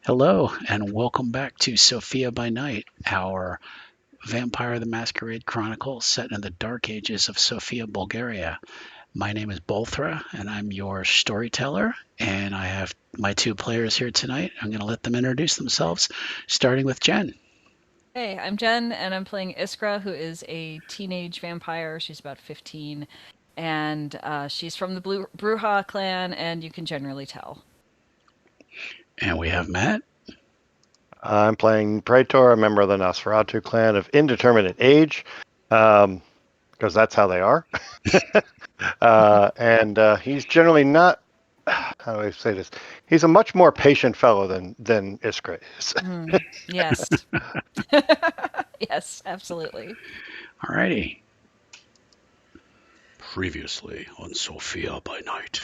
Hello, and welcome back to Sofia by Night, our Vampire the Masquerade Chronicle set in the dark ages of Sofia, Bulgaria. My name is Bolthra, and I'm your storyteller, and I have my two players here tonight. I'm going to let them introduce themselves, starting with Jen. Hey, I'm Jen, and I'm playing Iskra, who is a teenage vampire. She's about 15, and she's from the Bruja clan, and you can generally tell. And we have Matt. I'm playing Praetor, a member of the Nosferatu clan of indeterminate age, because that's how they are. And he's generally not. How do I say this? He's a much more patient fellow than Iskra is. Yes. Yes, absolutely. Alrighty. Previously on Sofia by Night.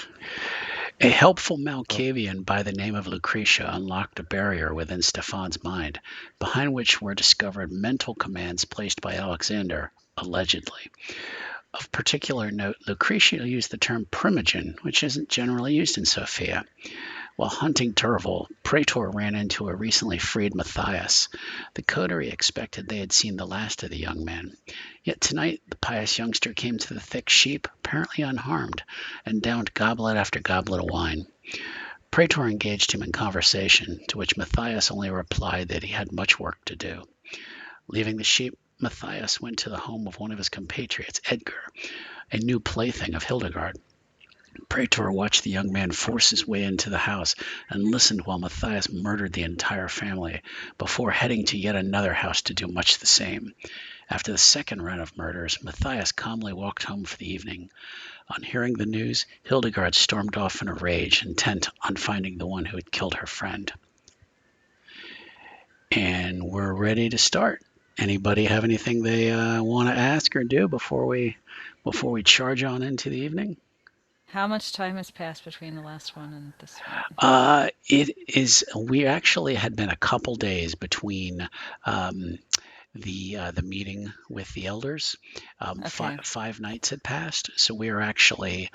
A helpful Malkavian by the name of Lucretia unlocked a barrier within Stefan's mind, behind which were discovered mental commands placed by Alexander, allegedly. Of particular note, Lucretia used the term primogen, which isn't generally used in Sofia. While hunting Turval, Praetor ran into a recently freed Matthias. The coterie expected they had seen the last of the young man. Yet tonight the pious youngster came to the thick sheep, apparently unharmed, and downed goblet after goblet of wine. Praetor engaged him in conversation, to which Matthias only replied that he had much work to do. Leaving the sheep, Matthias went to the home of one of his compatriots, Edgar, a new plaything of Hildegarde. Praetor watched the young man force his way into the house and listened while Matthias murdered the entire family before heading to yet another house to do much the same. After the second round of murders, Matthias calmly walked home for the evening. On hearing the news, Hildegarde stormed off in a rage, intent on finding the one who had killed her friend. And we're ready to start. Anybody have anything they want to ask or do before we charge on into the evening? How much time has passed between the last one and this one? It is. We actually had been a couple days between the meeting with the elders. Okay. Five nights had passed, so we are actually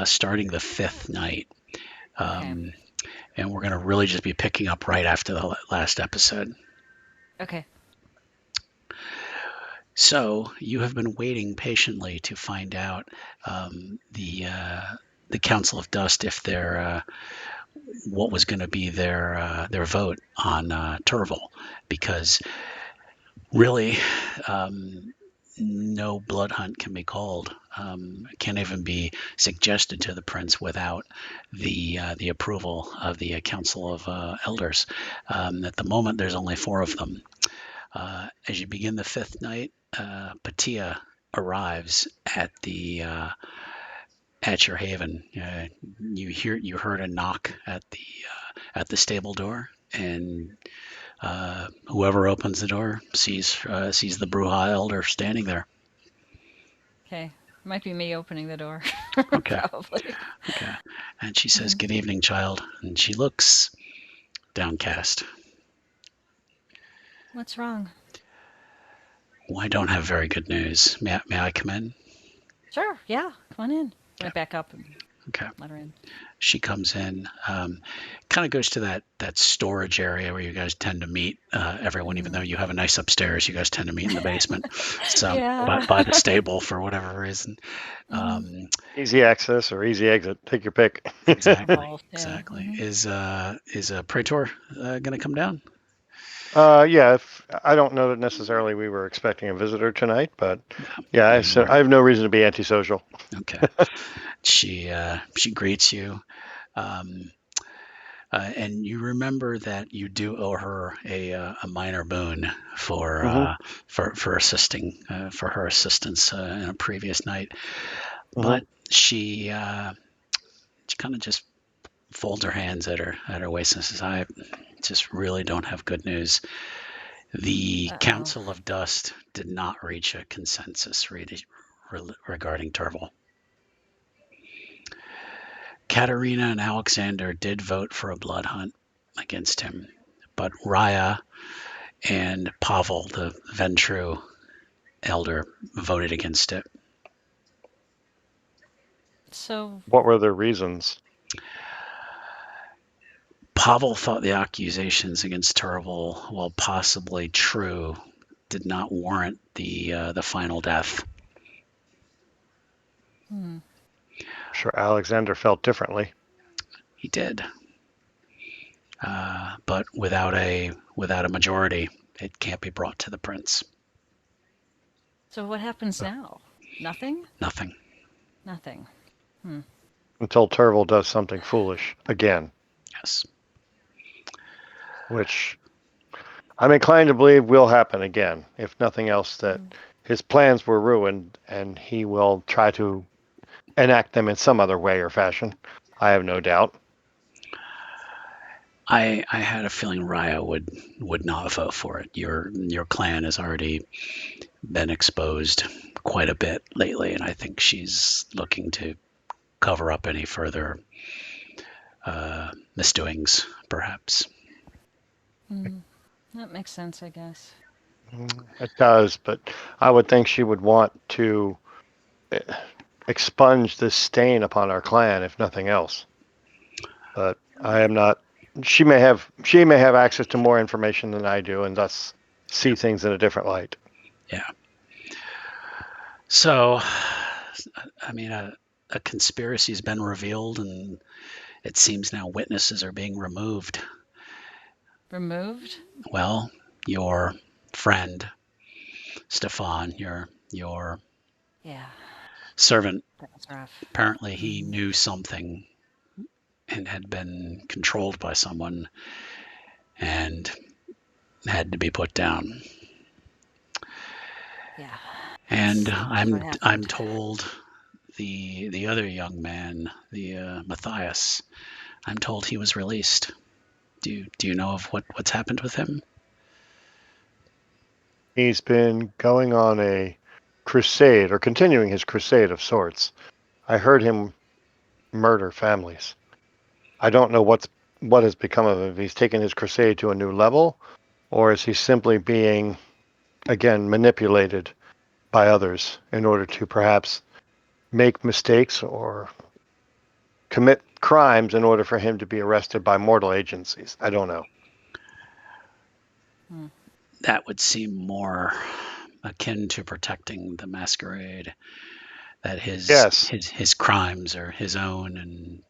starting the fifth night, Okay. um, and we're going to really just be picking up right after the last episode. Okay. So you have been waiting patiently to find out the Council of Dust if they're what was going to be their vote on Turval, because really no blood hunt can be called. Can't even be suggested to the prince without the approval of the Council of Elders. At the moment, there's only four of them. As you begin the fifth night, Patia arrives at your haven. You heard a knock at the stable door, and whoever opens the door sees the Bruja elder standing there. Okay. Might be me opening the door, Okay, probably. okay. And she says, Mhm. "Good evening, child." And she looks downcast. What's wrong? Well, I don't have very good news. May I come in? Sure. Yeah. Come on in. Okay. Went back up and Okay. let her in. She comes in, kind of goes to that storage area where you guys tend to meet everyone. Even though Mhm. you have a nice upstairs, you guys tend to meet in the basement, so Yeah. by the stable for whatever reason. Hmm. Easy access or easy exit, take your pick. Exactly, Both. Yeah. exactly. Hmm. Is Praetor gonna come down? Yeah, I don't know that necessarily we were expecting a visitor tonight, but Yeah, yeah, you weren't. I have no reason to be antisocial. Okay. She greets you, um, and you remember that you do owe her a minor boon for Hmm. for assisting for her assistance in a previous night. Hmm. But she kind of just folds her hands at her waist and says, "I just really don't have good news. The Uh-oh. Council of Dust did not reach a consensus regarding Turtle. Katerina and Alexander did vote for a blood hunt against him, but Raya and Pavel, the Ventru elder, voted against it. So, What were their reasons? Pavel thought the accusations against Turtle, while possibly true, did not warrant the final death. hmm. Sure, Alexander felt differently. He did, but without a majority, it can't be brought to the prince. So what happens now? Nothing? Nothing. Nothing. Until Turville does something foolish again, Yes. which I'm inclined to believe will happen again, if nothing else, that his plans were ruined and he will try to enact them in some other way or fashion. I have no doubt. I had a feeling Raya would not vote for it. Your clan has already been exposed quite a bit lately, and I think she's looking to cover up any further misdoings, perhaps. Hmm. That makes sense, I guess. It does, but I would think she would want to eh, expunge this stain upon our clan, if nothing else. But I am not. She may have access to more information than I do, and thus see things in a different light. Yeah. So, I mean, a conspiracy has been revealed, and it seems now witnesses are being removed. Removed? Well, your friend Stefan, your Yeah, servant, that was rough. apparently he Mm. knew something and had been controlled by someone and had to be put down. Yeah, And that's what I'm happened. told the other young man, the Matthias, I'm told he was released. Do you know of what's happened with him? He's been going on a crusade, or continuing his crusade of sorts. I heard him murder families. I don't know what has become of him. If he's taken his crusade to a new level, or is he simply being, again, manipulated by others in order to perhaps make mistakes or commit crimes in order for him to be arrested by mortal agencies? I don't know. Hmm. That would seem more akin to protecting the Masquerade. That Yes. his crimes are his own, and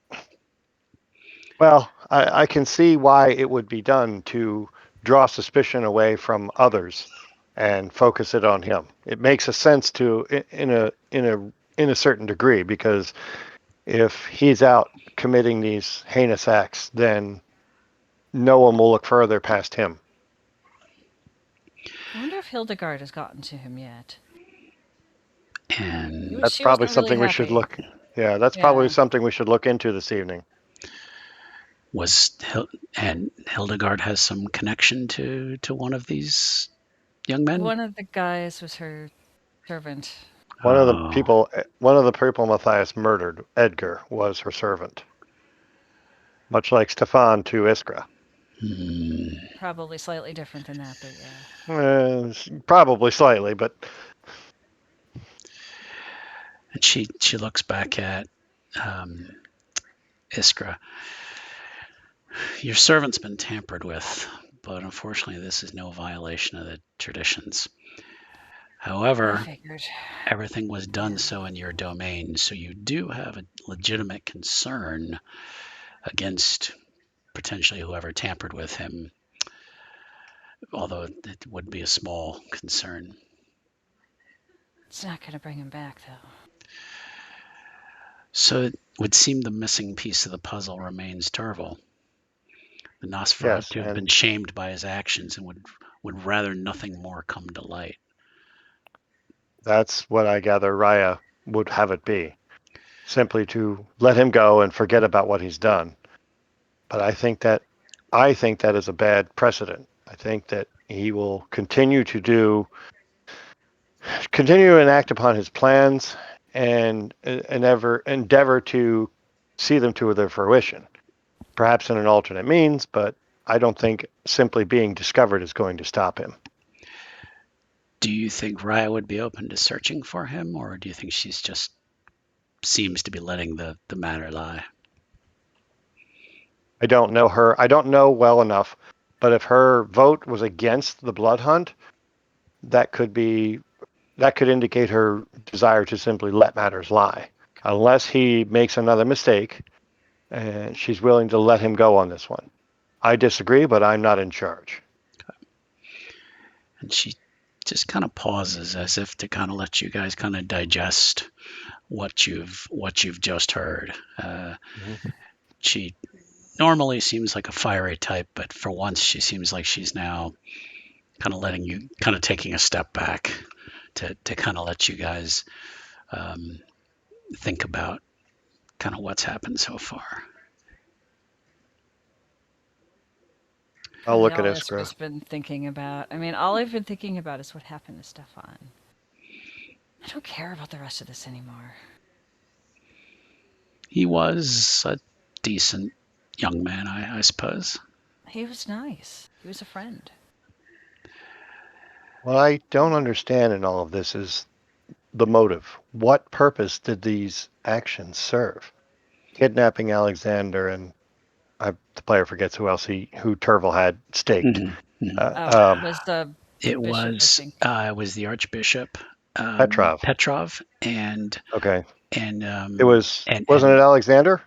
Well, I can see why it would be done to draw suspicion away from others and focus it on him. It makes a sense to in a certain degree, because if he's out committing these heinous acts, then no one will look further past him. I wonder if Hildegarde has gotten to him yet. and That's She probably wasn't really something we should happy. look. Yeah, that's probably Yeah. something we should look into this evening. was and Hildegard has some connection to one of these young men. One of the guys was her servant. Oh, One of the people Matthias murdered, Edgar, was her servant, much like Stefan to Iskra. hmm. Probably slightly different than that, but yeah. Probably slightly, but And she looks back at um, Iskra. Your servant's been tampered with, but unfortunately, this is no violation of the traditions. I However, figured. everything was Yeah. done so in your domain, so you do have a legitimate concern against potentially whoever tampered with him. although it would be a small concern. It's not going to bring him back, though. So it would seem the missing piece of the puzzle remains Turville. The Yes, Nosferatu have been and shamed by his actions and would rather nothing more come to light. that's what I gather Raya would have it be. Simply to let him go and forget about what he's done. But I think that is a bad precedent. I think that he will continue to enact upon his plans and endeavor to see them to their fruition. Perhaps in an alternate means, but I don't think simply being discovered is going to stop him. Do you think Raya would be open to searching for him, or do you think she's just seems to be letting the matter lie? I don't know her. I don't know well enough, but if her vote was against the blood hunt, that could indicate her desire to simply let matters lie. Unless he makes another mistake, and she's willing to let him go on this one. I disagree, but I'm not in charge. And she just kind of pauses as if to kind of let you guys kind of digest what you've just heard. She normally seems like a fiery type, but for once she seems like she's now kind of letting you kind of taking a step back to kind of let you guys think about kind of what's happened so far. I'll Really, look at all Iskra. Iskra's been thinking about. I mean, all I've been thinking about is what happened to Stefan. I don't care about the rest of this anymore. He was a decent young man, I suppose. He was nice. He was a friend. What I don't understand in all of this is the motive. What purpose did these actions serve? Kidnapping Alexander and the player forgets who Turville had staked. Mm-hmm. Uh, It was the It bishop, I was think. it was the Archbishop Petrov. Petrov and Okay. and It was wasn't and it Alexander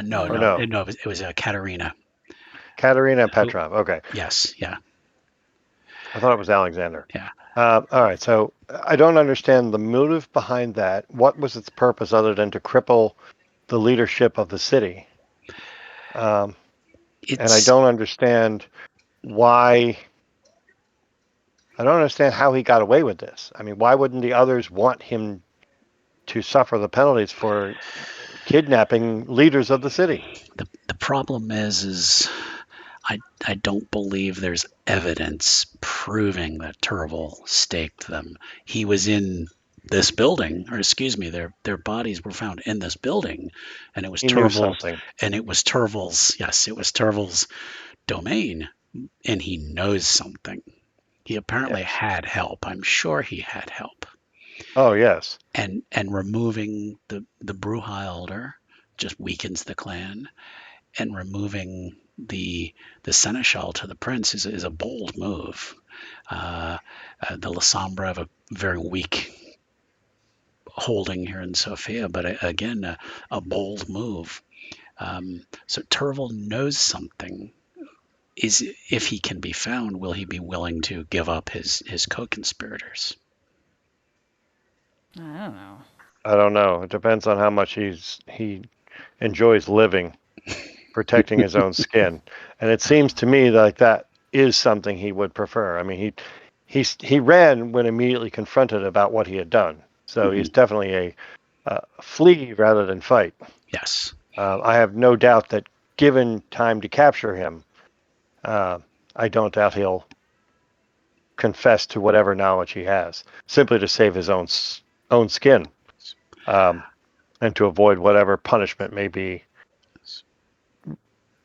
no or No. no no? no it was Katerina. Katerina and Who? Petrov. Okay. Yes, yeah, I thought it was Alexander. yeah. All right. So I don't understand the motive behind that. What was its purpose other than to cripple the leadership of the city? Um, and I It's don't understand why. I don't understand how he got away with this. I mean, why wouldn't the others want him to suffer the penalties for kidnapping leaders of the city? the problem is I don't believe there's evidence proving that Turville staked them. He was in this building, or excuse me, their bodies were found in this building, and it was He knew Turville's, something. and it was Turville's. Yes, it was Turville's domain, and he knows something. He apparently Yes. had help. I'm sure he had help. Oh, yes. And removing the Bruja elder just weakens the clan, and removing the seneschal to the prince is a bold move. The La Sombra have a very weak holding here in Sofia, but again, a bold move. So Turville knows something. Is if he can be found, will he be willing to give up his co-conspirators? I don't know. I don't know. It depends on how much he enjoys living, protecting his own skin. And it seems to me like that is something he would prefer. I mean, he ran when immediately confronted about what he had done. So Mhm. he's definitely a flee rather than fight. Yes. I have no doubt that given time to capture him, uh, I don't doubt he'll confess to whatever knowledge he has, simply to save his own skin, um, and to avoid whatever punishment may be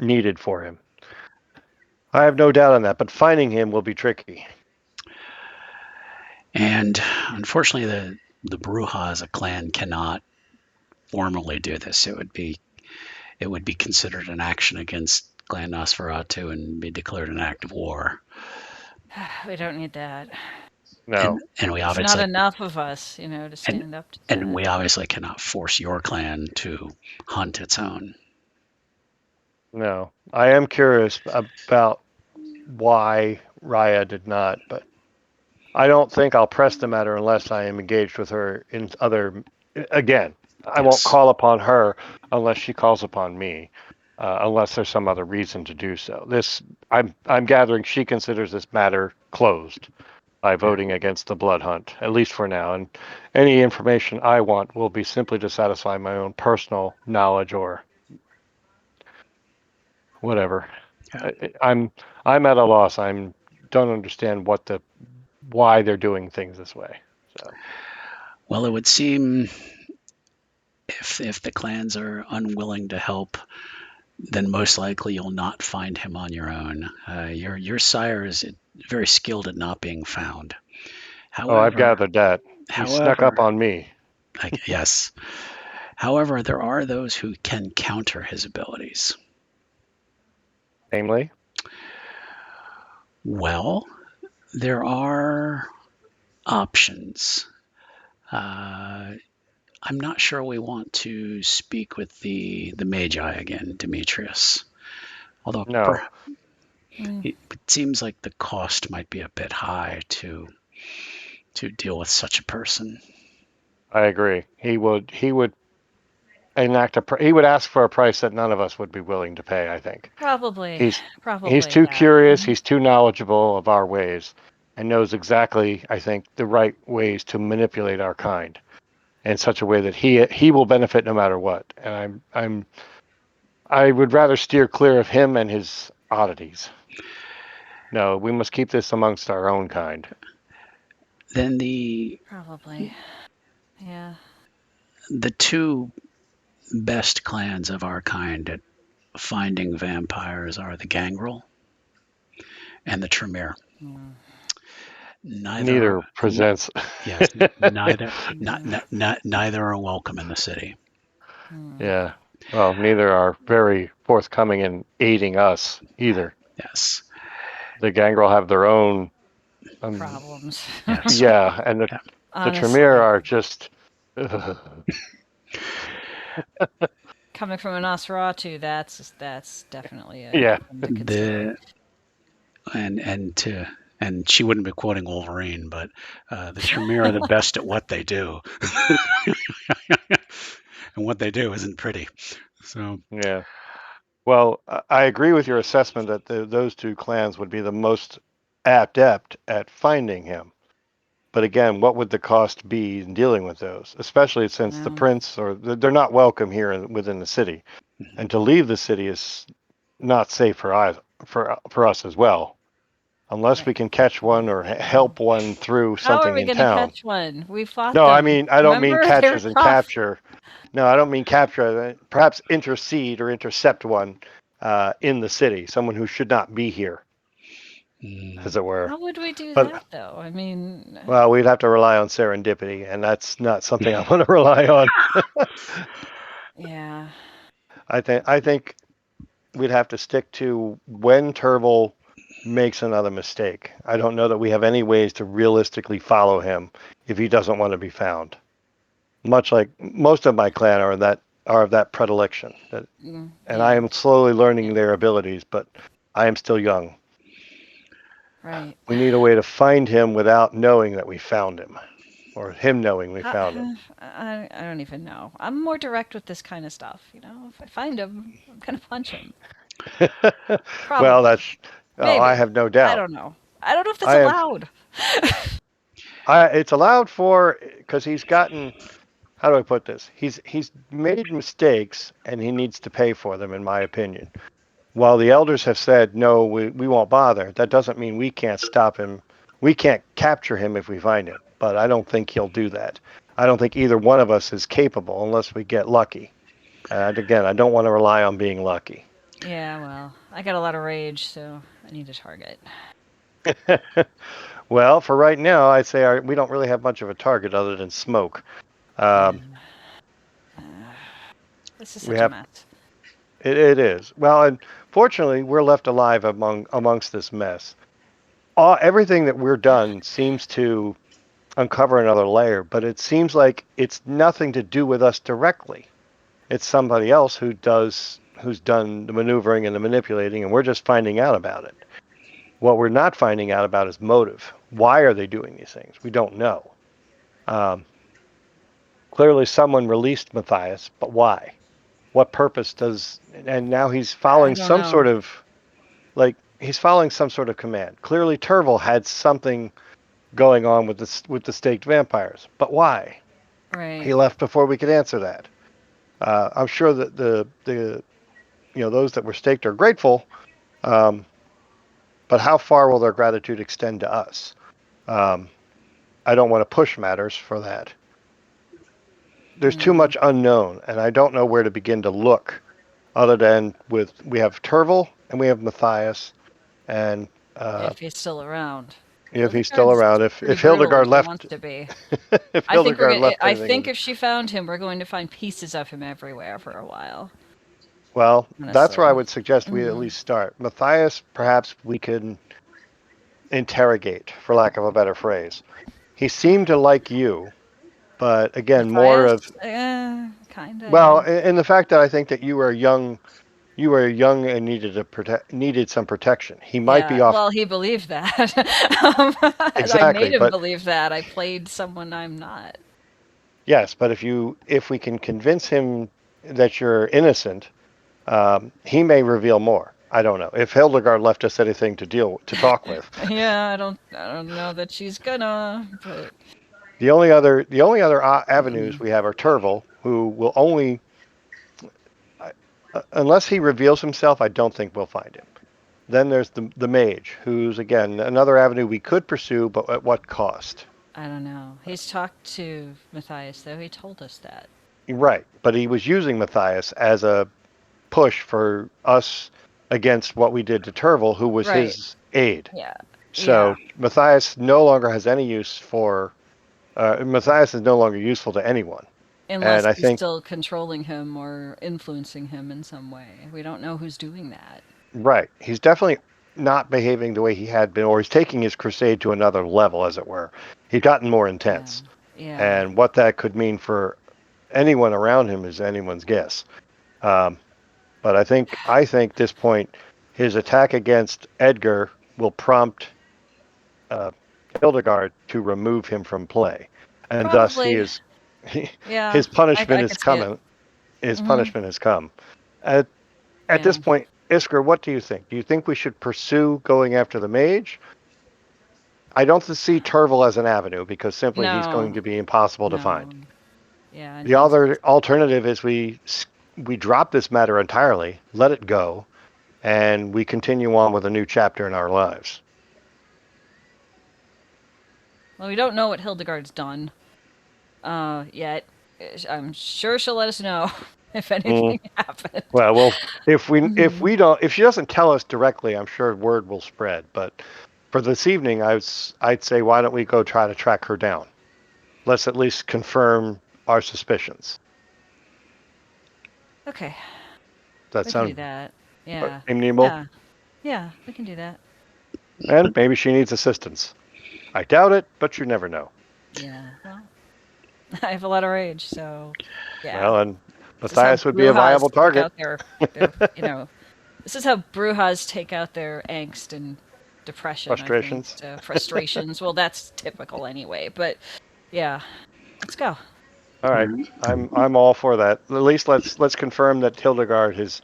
needed for him. I have no doubt on that, but finding him will be tricky. And unfortunately, the Bruja as a clan cannot formally do this. It would be considered an action against Clan Nosferatu and be declared an act of war. We don't need that. No, And we It's not obviously enough of us, to and stand up to and that. we obviously cannot force your clan to hunt its own. no. I am curious about why Raya did not, but I don't think I'll press the matter unless I am engaged with her in other. Again, I won't Yes. call upon her unless she calls upon me, unless there's some other reason to do so. I'm gathering she considers this matter closed by Yeah. voting against the blood hunt, at least for now. And any information I want will be simply to satisfy my own personal knowledge or whatever. Yeah. I'm at a loss. I'm don't understand why they're doing things this way. So. Well, it would seem if the clans are unwilling to help, then most likely you'll not find him on your own. Your sire is very skilled at not being found. Oh, I've However, gathered that. He snuck up however, on me. yes. However, there are those who can counter his abilities. Namely? Well, there are options. Uh, I'm not sure we want to speak with the Magi again, Demetrius. Although No, Mm, it seems like the cost might be a bit high to deal with such a person. I agree. He would enact he would ask for a price that none of us would be willing to pay, I think. probably, He's probably, too yeah. curious, he's too knowledgeable of our ways and knows exactly, I think, the right ways to manipulate our kind in such a way that he will benefit no matter what. And I would rather steer clear of him and his oddities. No, we must keep this amongst our own kind. Then Probably, yeah. the two best clans of our kind at finding vampires are the Gangrel and the Tremere. Mm, Neither are Neither presents. yes, mm, neither are welcome in the city. mm. Yeah. Well, neither are very forthcoming in aiding us either. Yes, The Gangrel have their own. Um, Problems. yes, yeah, and yeah. the Tremere Honestly, are just. coming from a Nosferatu, that's definitely Yeah. something to consider. The and and she wouldn't be quoting Wolverine, but the Tremere are the best at what they do, and what they do isn't pretty. So Yeah. Well, I agree with your assessment that those two clans would be the most adept at finding him. But again, what would the cost be in dealing with those, especially since the No, prince or they're not welcome here within the city, and to leave the city is not safe for either for us as well, unless we right. can catch one or help one through How are something we in gonna town. catch one? We fought No, them. I don't mean Remember, they catch were as in tough. capture. No, I don't mean capture. Perhaps intercede or intercept one in the city, someone who should not be here, mm, as it were. How would we do But that, though? I mean, well, we'd have to rely on serendipity, and that's not something I want to rely on. yeah. I think we'd have to stick to when Turble makes another mistake. I don't know that we have any ways to realistically follow him if he doesn't want to be found. Much like most of my clan are of that predilection. And I Yeah. am slowly Yeah. learning their abilities, but I am still young. Right. We need a way to find him without knowing that we found him, or him knowing we How, found him. I don't even know. I'm more direct with this kind of stuff. If I find him, I'm gonna punch him. Well, Probably. that's I Maybe. have no I doubt. don't know. I don't know if that's I am allowed. it's allowed for because he's gotten how do I put this? He's made mistakes and he needs to pay for them, in my opinion. While the elders have said no, we won't bother. That doesn't mean we can't stop him. We can't capture him if we find him. But I don't think he'll do that. I don't think either one of us is capable unless we get lucky. And again, I don't want to rely on being lucky. Yeah, well, I got a lot of rage, so I need a target. Well, for right now, I'd say we don't really have much of a target other than smoke. Yeah. Um, Uh, this is we such a have mess. it is well, and fortunately, we're left alive amongst this mess. Everything that we're done seems to uncover another layer, but it seems like it's nothing to do with us directly. It's somebody else who's done the maneuvering and the manipulating, and we're just finding out about it. What we're not finding out about is motive. Why are they doing these things? We don't know. Um, Clearly, someone released Matthias, but why? What purpose does? And now he's I following don't some know. sort of he's following some sort of command. Clearly, Turville had something going on with the staked vampires, but why? He Right. left before we could answer that. I'm sure that the those that were staked are grateful, um, but how far will their gratitude extend to us? Um, I don't want to push matters for that. There's too Mm. much unknown, and I don't know where to begin to look, other than we have Turville and we have Matthias, and If he's still around. if he's still Hildegarde's around, pretty if brutal when Hildegard she wants left, to be. if I think we're Hildegard gonna. left I anything, think if she found him, we're going to find pieces of him everywhere for a while. well, that's where I Honestly. would suggest we at Hmm. least start. Matthias, perhaps we can interrogate, for lack of a better phrase. He seemed to like you, but again, more Matthias, of kinda, well, yeah. in the fact that I think that you were young and needed some protection. He might be Yeah, off well, he believed that. I made exactly, him but believe that. I played someone I'm not. yes, but if we can convince him that you're innocent, he may reveal more. I don't know if Hildegard left us anything to talk with. Yeah, I don't know that she's gonna, but The only other avenues mm, we have are Turville, who will only unless he reveals himself, I don't think we'll find him. Then there's the mage, who's again another avenue we could pursue, but at what cost? I don't know. He's talked to Matthias though. He told us that. Right, but he was using Matthias as a push for us against what we did to Turville, who was Right. his aide. Yeah. Yeah. So Matthias no longer has any use for. Matthias is no longer useful to anyone, and Unless I he's think still controlling him or influencing him in some way. We don't know who's doing that. right, he's definitely not behaving the way he had been, or he's taking his crusade to another level, as it were. He's gotten more Yeah. intense, Yeah. and what that could mean for anyone around him is anyone's guess. Um, but I think this point, his attack against Edgar will prompt uh, Hildegard to remove him from play, and thus Probably. he, Yeah. his punishment I is could see it. coming. His Mhm. punishment has come. At at Yeah. this point, Iskra, what do you think? Do you think we should pursue going after the mage? I don't see Turville as an avenue because simply he's going No. to be impossible to No. find. Yeah, and The he's other alternative is we drop this matter entirely, let it go, and we continue on with a new chapter in our lives. well, we don't know what Hildegarde's done yet. I'm sure she'll let us know if Mm, anything happened. well, if Mhm. we don't if she doesn't tell us directly, I'm sure word will spread. But for this evening, I'd say why don't we go try to track her down? Let's at least confirm our suspicions. Okay, Does that we can do sound that. Yeah. amenable? Yeah. Yeah, we can do that. And maybe she needs assistance. I doubt it, but you never know. Yeah. Well, I have a lot of rage, so yeah. Well, and This is how Matthias would be a Brujas viable take target. out their this is how Brujas take out their angst and depression, I think. Frustrations. Frustrations. Well, that's typical anyway, but yeah. Let's go. All right, I'm all for that. At least let's confirm that Hildegard is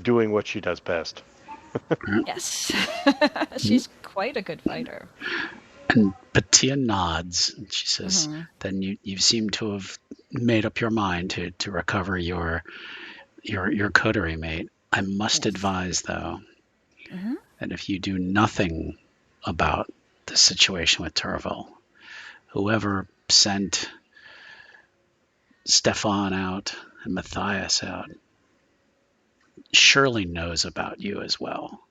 doing what she does best. Yes. She's quite a good fighter. And Patia nods. And she says, Hmm. "Then you seem to have made up your mind to recover your coterie mate. I must Yes. advise, though, Hmm. that if you do nothing about the situation with Turville, whoever sent Stefan out and Matthias out surely knows about you as well.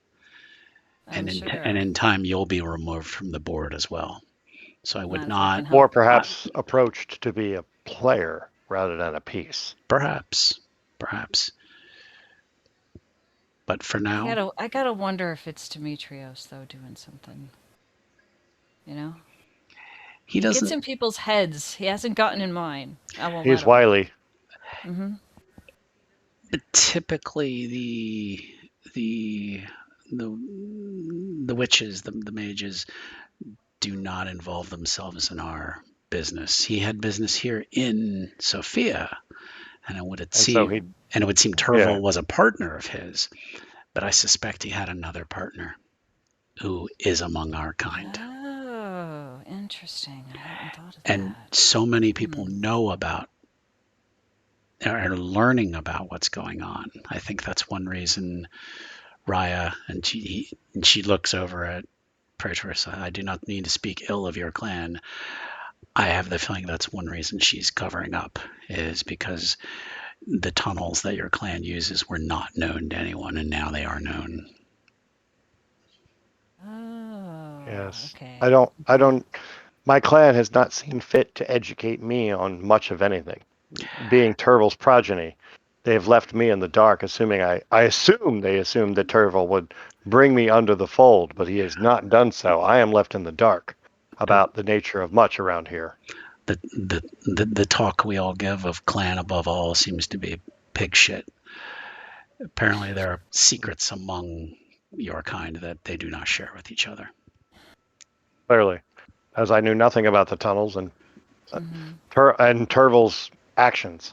I'm And sure. in time, you'll be removed from the board as well. So I would We not, can Or hope. perhaps approached to be a player rather than a piece. perhaps, but for now, I gotta wonder if it's Demetrios though doing something. You know, he he gets doesn't. in people's heads. He hasn't gotten in mine. I won't let He's him. wily. Hmm. Typically, the the witches, the mages, do not involve themselves in our business. He had business here in Sofia, and it would And so seem yeah. Turville was a partner of his, but I suspect he had another partner who is among our kind. Oh, interesting. I hadn't thought of And that. so many people know about are learning about what's going on. I think that's one reason Raya and she looks over at Praetor. I do not mean to speak ill of your clan. I have the feeling that's one reason she's covering up, is because the tunnels that your clan uses were not known to anyone, and now they are known. Oh, Yes. okay. I don't my clan has not seen fit to educate me on much of anything. Being Turville's progeny, they have left me in the dark, assuming I assume they assumed that Turville would bring me under the fold, but he has not done so. I am left in the dark about the nature of much around here. The talk we all give of clan above all seems to be pig shit. Apparently, there are secrets among your kind that they do not share with each other. Clearly, as I knew nothing about the tunnels and Turville's actions.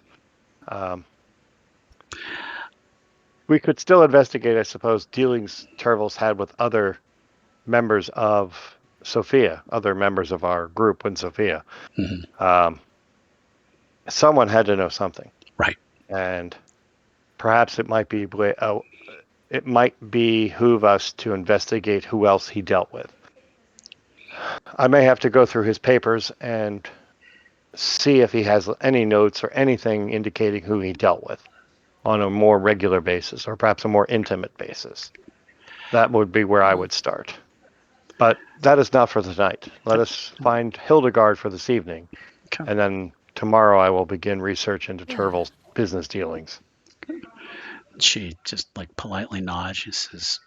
Um, we could still investigate, I suppose, dealings Turville's had with other members of Sofia, other members of our group in Sofia. Mm-hmm. Someone had to know something, Right. and perhaps it might behoove us to investigate who else he dealt with. I may have to go through his papers and see if he has any notes or anything indicating who he dealt with on a more regular basis, or perhaps a more intimate basis. That would be where I would start. But that is not for tonight. Let us find Hildegarde for this evening, Okay. and then tomorrow I will begin research into Yeah. Turville's business dealings. She just like politely nods. She says,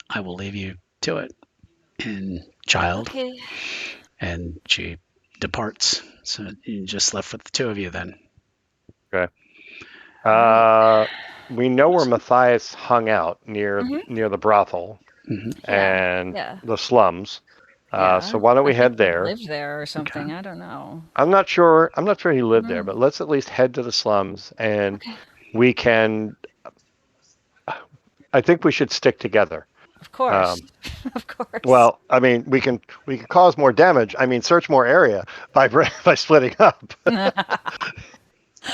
"I will leave you to it." And child, Okay. and she departs. So you just left with the two of you then. Okay. All right. We know where Matthias hung out near Mhm. near the brothel Mm-hmm. Yeah. and Yeah. the slums. So Yeah. why don't I we think head he there? lived there or Okay. something. I don't know. I'm not sure. I'm not sure he lived there, Mm, but let's at least head to the slums, and okay. we can. I think we should stick together. Of course. Um, Of course. well, I mean, we can cause more damage. I mean, search more area by by splitting up.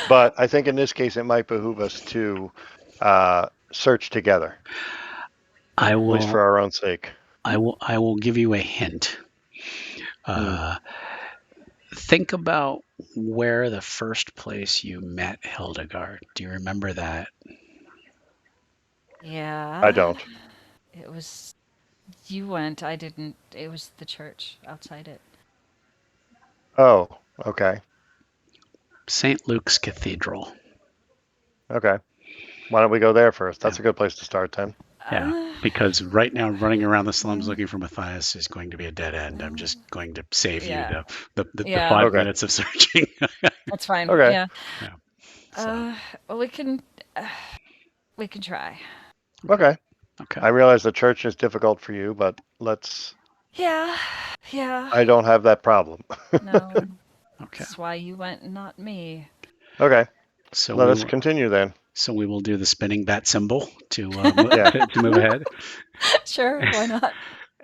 But I think in this case, it might behoove us to search together, I at least for will. our own sake. I will give you a hint. Hmm. Uh, think about where the first place you met Hildegarde. Do you remember that? I Yeah. don't. It was you went. I didn't. It was the church outside it. Oh, okay, St. Luke's Cathedral. okay. Why don't we go there first? Yeah. That's a good place to start, then. Yeah. Uh, Because right now, running around the slums mm, looking for Matthias is going to be a dead end. I'm just going to save you yeah. the Yeah. 5 minutes of searching. That's fine. Okay, Yeah. Yeah. So, Well, uh, we can try. okay. okay. I realize the church is difficult for you, but let's. Yeah. Yeah. I don't have that problem. No. Okay. That's why you went and not me. Okay, So let we us will. continue then. So we will do the spinning bat symbol to Yeah. to move ahead, Sure. Why not?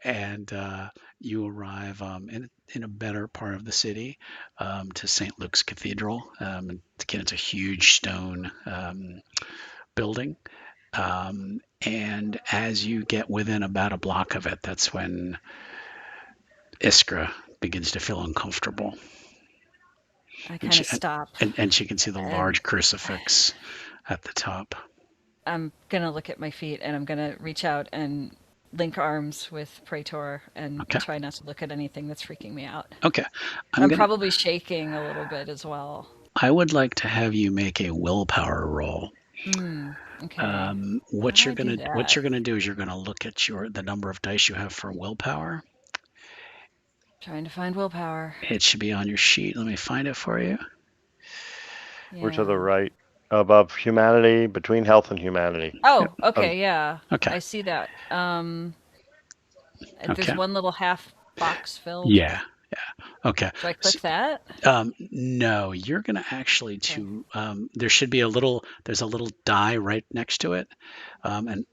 and you arrive in a better part of the city, to St. Luke's Cathedral. And again, it's a huge stone building. And as you get within about a block of it, that's when Iskra begins to feel uncomfortable, I and kind of she stop and she can see the and large crucifix at the top. I'm gonna look at my feet and I'm gonna reach out and link arms with Praetor and Okay. try not to look at anything that's freaking me out. Okay. I'm I'm gonna. probably shaking a little bit as well. I would like to have you make a willpower roll. Hmm. Okay. How do I do What that? you're gonna do is you're gonna look at the number of dice you have for willpower. Trying to find willpower. It should be on your sheet. Let me find it for you. We're to the Yeah. right. above humanity, between health and humanity. Oh, Um, okay, yeah. Okay. I see that. There's Okay. one little half box filled. Yeah. Yeah. Okay. Do I click that? No, you're going to actually Okay. there should be there's a little die right next to it. And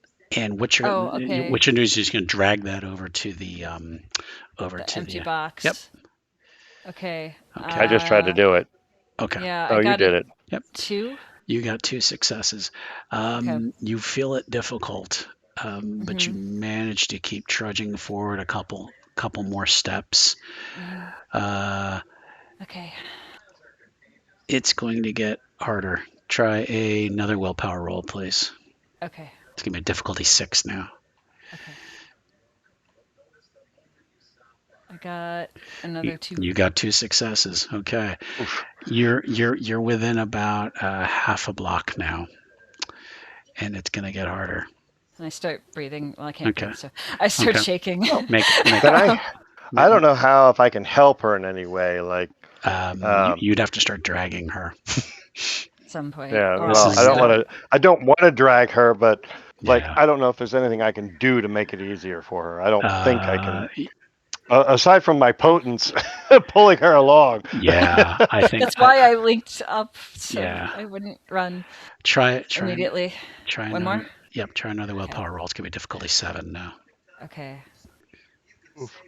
Oh, okay. what you're doing is just going to drag that over The to empty the, yep. box. Okay. Okay. I just tried to do it. Okay. Yeah, I Oh, you got did it it. Yep. 2. You got 2 successes. Okay. You feel it difficult, but you Mhm. manage to keep trudging forward a couple more steps. Mhm. Uh, Okay. it's going to get harder. Try another willpower roll, please. Okay. It's going to be a difficulty 6 now. Okay. I got You, another 2. you got 2 successes. Okay. Oof. You're within about half a block now, and it's going to get harder. And I start breathing. Well, I can't Okay. breathe, so I start Okay. shaking. Make Can I don't know how if I can help her in any way. Like, you'd have to start dragging her. At some point. yeah. I'll This have Well, to is start. I don't want to drag her, but like, Yeah. I don't know if there's anything I can do to make it easier for her. I don't think I can. Uh, Aside from my potence pulling her along. yeah. I think. That's why I linked up so Yeah. I wouldn't run Try immediately. One more? another. Yep. Try another Okay. willpower roll. It's gonna be difficulty 7 now. Okay. Oof.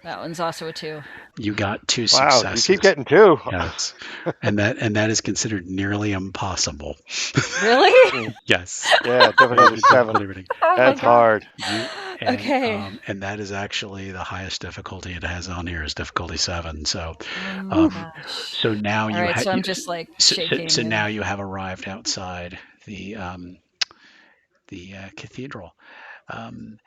That one's also a 2. You got 2 Wow, you keep successes. getting two. Yes. And that is considered nearly impossible. Really? Mm, Yes. yeah, difficulty seven. Difficulty rating. Oh my That's god. hard. Okay. And that is actually the highest difficulty it has on here is difficulty 7. So Oh my Oof. gosh. so now All you right, have so I'm just like so shaking now and you have arrived outside the cathedral. Um,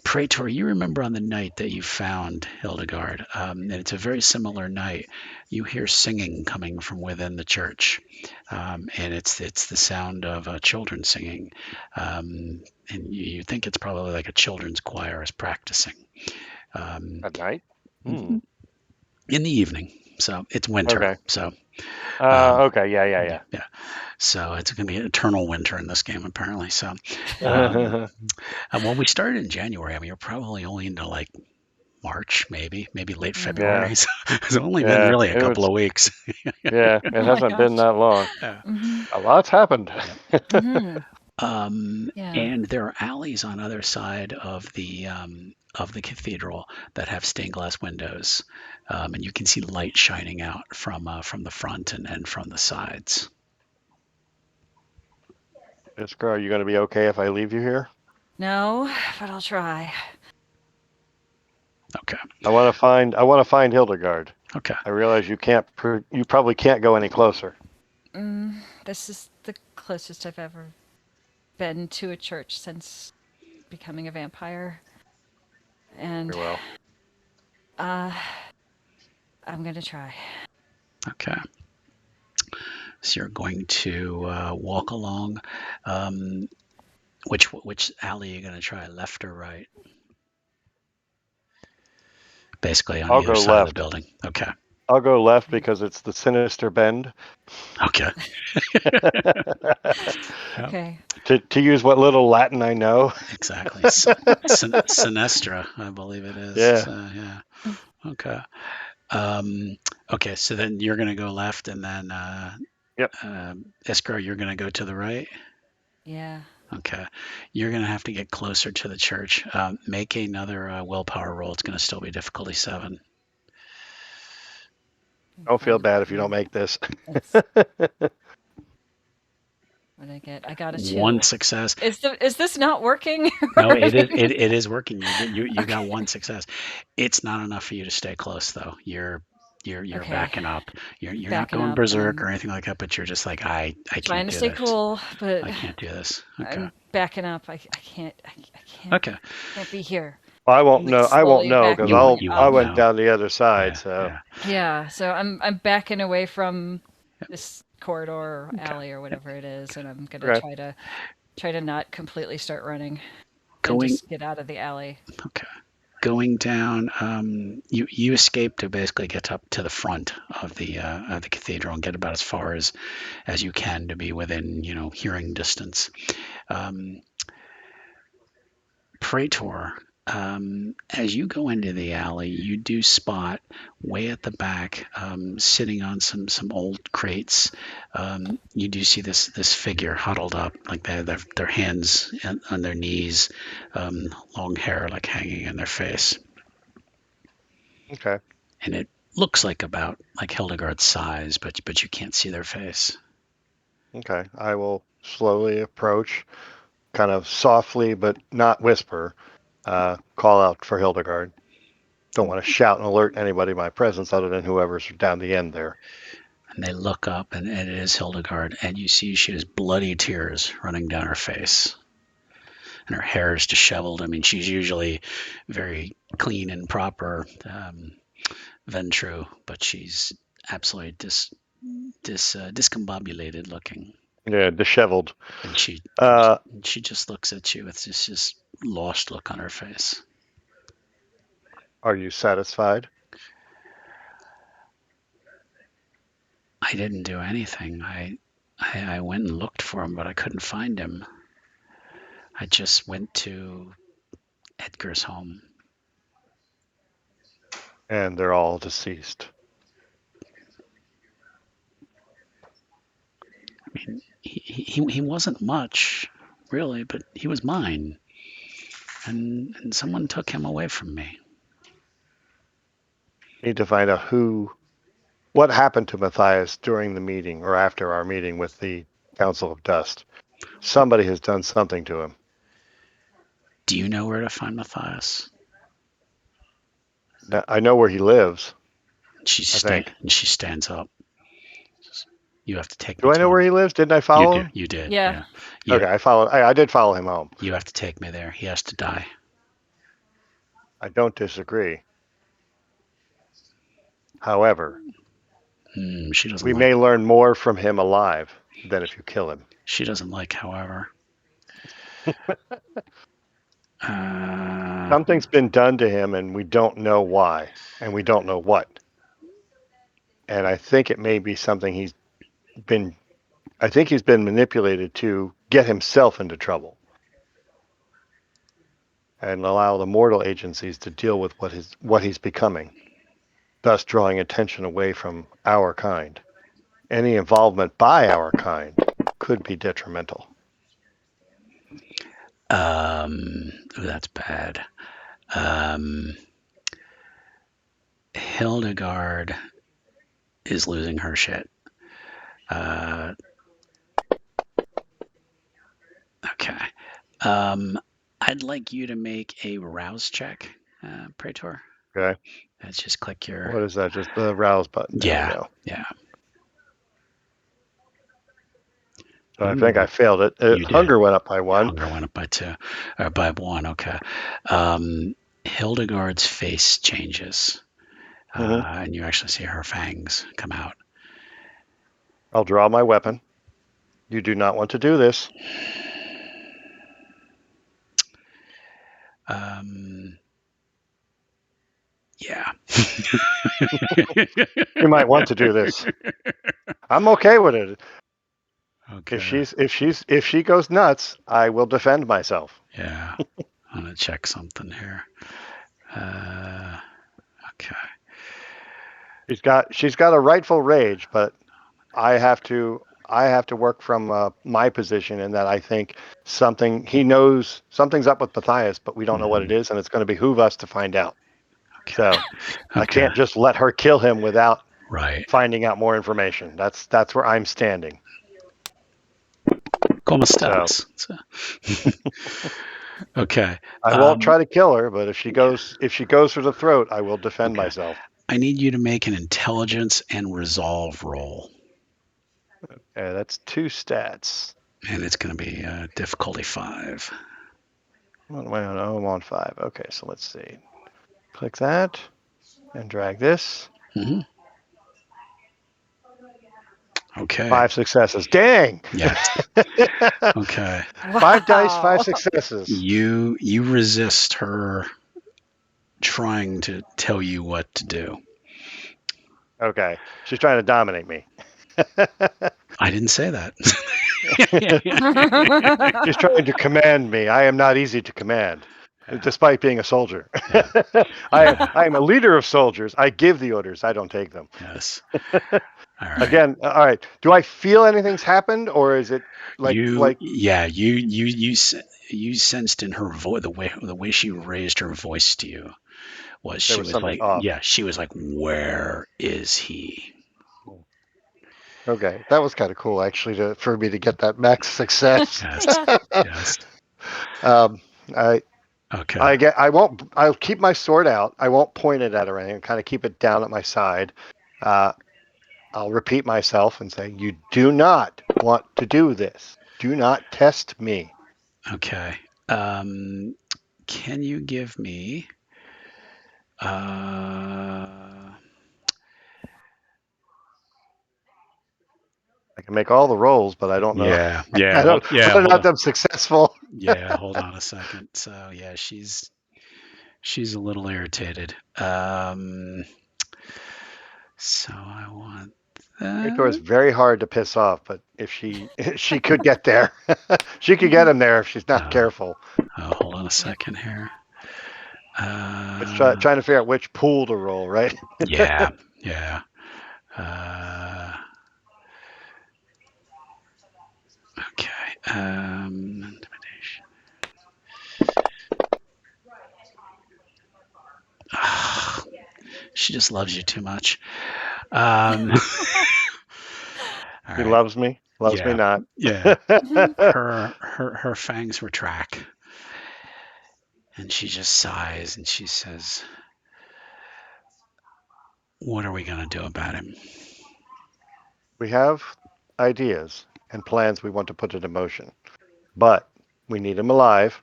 Praetor, you remember on the night that you found Hildegarde, and it's a very similar night. You hear singing coming from within the church, and it's the sound of children singing, and you think it's probably like a children's choir is practicing um, At night? Hmm. in the evening. So it's winter, Okay. so Okay. Yeah. yeah, Yeah. yeah. So it's going to be eternal winter in this game apparently. So um, Yeah. well, we started in January. I mean, you're probably only into like March, maybe late mm. Yeah. February. So it's only been Yeah. really a It couple was. of weeks. Yeah. It Oh my hasn't been gosh. that long. Yeah. Mhm. A lot's happened. Yep. Mhm. Yeah. And there are alleys on other side of the cathedral that have stained glass windows, and you can see light shining out from the front and from the sides. Iskra, are you going to be okay if I leave you here? No, but I'll try. Okay. I want to find Hildegarde. Okay. I realize you probably can't go any closer. This is the closest I've ever been to a church since becoming a vampire. And Very well. I'm gonna try. Okay. So you're going to walk along. Um, which alley are you going to try, left or right? Basically on I'll either go side of the left. building. Okay. I'll go left because it's the sinister bend. Okay. Yep, Okay. To use what little Latin I know. exactly. Sinestra, I believe it is. Yeah. So, yeah. Okay. Okay. So then you're going to go left, and then Yep. Iskra, you're going to go to the right. Yeah. Okay. You're going to have to get closer to the church. Make another willpower roll. It's going to still be difficulty 7. Don't feel bad if you don't make this. What did I get? I got a 2. 1 success. Is this not working? No, it is working. You got 1 success. It's not enough for you to stay close though. You're Okay. backing up. You're not Backing going up berserk and or anything like that, but you're just like I trying can't to do stay this. cool, but I can't do this. Okay. I'm backing up. I can't. I Okay. can't be here. I won't I'm like know. I won't slowly know because backing You I up. won't went know. down the other side. Yeah. So Yeah. Yeah, so I'm backing away from Yep. this corridor or Okay. alley or whatever it is, and I'm gonna okay. try to not completely start running and Going. just get out of the alley. Okay. going down, you escape to basically get up to the front of the cathedral and get about as far as you can to be within hearing distance. Praetor, as you go into the alley, you do spot way at the back, sitting on some old crates. You do see this figure huddled up, like their hands on their knees, long hair like hanging in their face, Okay. and it looks like about like Hildegarde's size, but you can't see their face. Okay. I will slowly approach, kind of softly but not whisper, call out for Hildegarde. Don't want to shout and alert anybody of my presence other than whoever's down the end there. And they look up, and it is Hildegarde, and you see she has bloody tears running down her face. And her hair is disheveled. I mean, she's usually very clean and proper, Ventru, but she's absolutely discombobulated looking. Yeah, disheveled. And she just looks at you with this just lost look on her face. Are you satisfied? I didn't do anything. I went and looked for him, but I couldn't find him. I just went to Edgar's home. And they're all deceased. I mean, he wasn't much, really, but he was mine. And someone took him away from me. Need to find out what happened to Matthias during the meeting or after our meeting with the Council of Dust. Somebody has done something to him. Do you know where to find Matthias? Now, I know where he lives. She stands up. You have to take me. Do I know where he lives? Didn't I follow him? You did. Yeah. Okay, I did follow him home. You have to take me there. He has to die. I don't disagree. However, she doesn't. We may learn more from him alive than if you kill him. She doesn't like, however. Something's been done to him, and we don't know why, and we don't know what. And I think it may be something he's been manipulated to get himself into trouble and allow the mortal agencies to deal with what he's becoming, thus drawing attention away from our kind. Any involvement by our kind could be detrimental. That's bad. Hildegarde is losing her shit. Okay. I'd like you to make a rouse check, Praetor. Okay. Let's just click your... What is that? Just the rouse button. There we go. Yeah. So I think I failed it. Hunger went up by 1. Hunger went up by 2. Or by 1, okay. Hildegarde's face changes. And you actually see her fangs come out. I'll draw my weapon. You do not want to do this. Yeah. You might want to do this. I'm okay with it. Okay. If she goes nuts, I will defend myself. Yeah. I'm gonna check something here. Okay. She's got a rightful rage, but I have to work from my position in that I think he knows something's up with Matthias, but we don't know what it is, and it's going to behoove us to find out. Okay. So I can't just let her kill him without finding out more information. That's where I'm standing. Como estás? So. Okay. I won't try to kill her, but if she goes for the throat, I will defend myself. I need you to make an intelligence and resolve roll. Okay, that's 2 stats. And it's going to be difficulty 5. I'm on 5. Okay, so let's see. Click that and drag this. Mm-hmm. Okay. 5 successes. Dang. Yeah. Okay. Wow. 5 dice, 5 successes. You resist her trying to tell you what to do. Okay. She's trying to dominate me. I didn't say that. She's trying to command me. I am not easy to command, despite being a soldier. Yeah. I am a leader of soldiers. I give the orders. I don't take them. Yes. All right. Again, all right. Do I feel anything's happened, or is it like You sensed in her voice the way she raised her voice to you was there she was was something like, off? yeah, she was like, where is he? Okay, that was kind of cool actually for me to get that max success. Yes. Yes. um, I Okay. I'll keep my sword out. I won't point it at her or anything. Kind of keep it down at my side. Uh, I'll repeat myself and say, "You do not want to do this. Do not test me." Okay. Can you give me I can make all the rolls, but I don't know. yeah, I don't yeah, whether or hold not on. I'm successful. Yeah, hold on a second. So yeah, she's a little irritated. So I want Praetor is that. very hard to piss off, but if she could get there, she could get him there if she's not Uh, careful. hold on a Yep. second here. Trying to figure out which pool to roll, right? Yeah, yeah. Uh, okay. Intimidation. She just loves you too much. All He right. loves me. Loves me Yeah, not. yeah. Her fangs retract, and she just sighs and she says, "What are we gonna do about him?" We have ideas and plans we want to put into motion, but we need him alive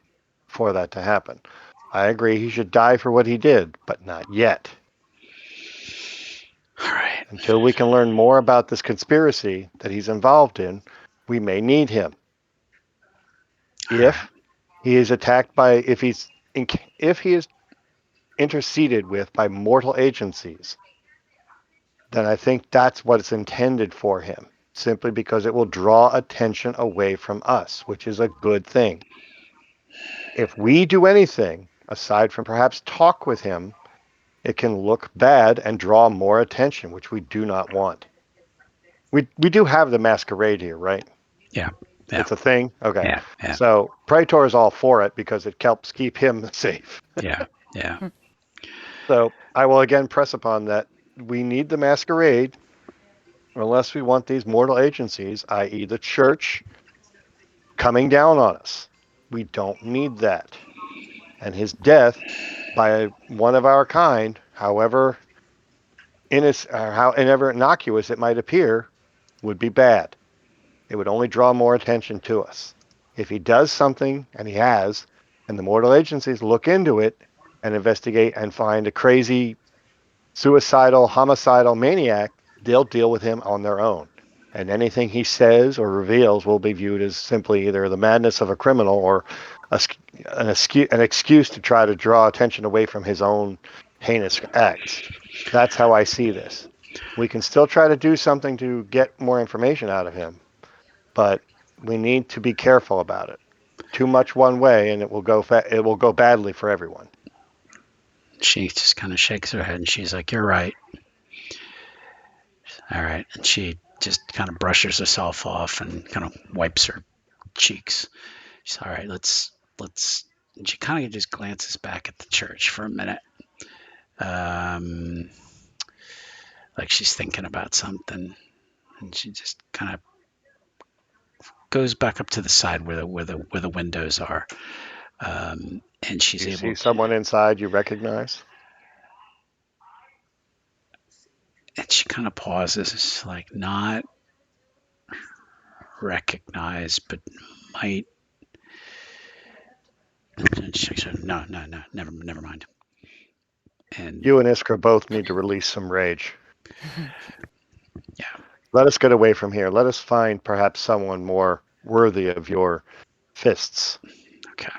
for that to happen. I agree he should die for what he did, but not yet. All right. Until we can learn more about this conspiracy that he's involved in, we may need him. All right. If he is attacked by, if he is interceded with by mortal agencies, then I think that's what it's intended for him, simply because it will draw attention away from us, which is a good thing. If we do anything aside from perhaps talk with him, it can look bad and draw more attention, which we do not want. We do have the masquerade here, right? Yeah. Yeah. It's a thing. Okay, Yeah. Yeah. so Praetor is all for it because it helps keep him safe. Yeah. Yeah. So I will again press upon that we need the masquerade unless we want these mortal agencies, i.e., the church, coming down on us. We don't need that. And his death by one of our kind, however however innocuous it might appear, would be bad. It would only draw more attention to us. If he does something, and he has, and the mortal agencies look into it and investigate and find a crazy suicidal, homicidal maniac, they'll deal with him on their own. And anything he says or reveals will be viewed as simply either the madness of a criminal or an excuse to try to draw attention away from his own heinous acts. That's how I see this. We can still try to do something to get more information out of him, but we need to be careful about it. Too much one way, and it will go badly for everyone. She just kind of shakes her head and she's like, "You're right. All right." And she just kind of brushes herself off and kind of wipes her cheeks. She's all right. Let's. And she kind of just glances back at the church for a minute, um, like she's thinking about something, and she just kind of goes back up to the side where the windows are, and she's You able see to. someone inside you recognize? And she kind of pauses, like not recognize, but might. And she said, "No, no, no, never mind." And You and Iskra both need to release some rage. yeah, Let us get away from here. Let us find perhaps someone more worthy of your fists. okay,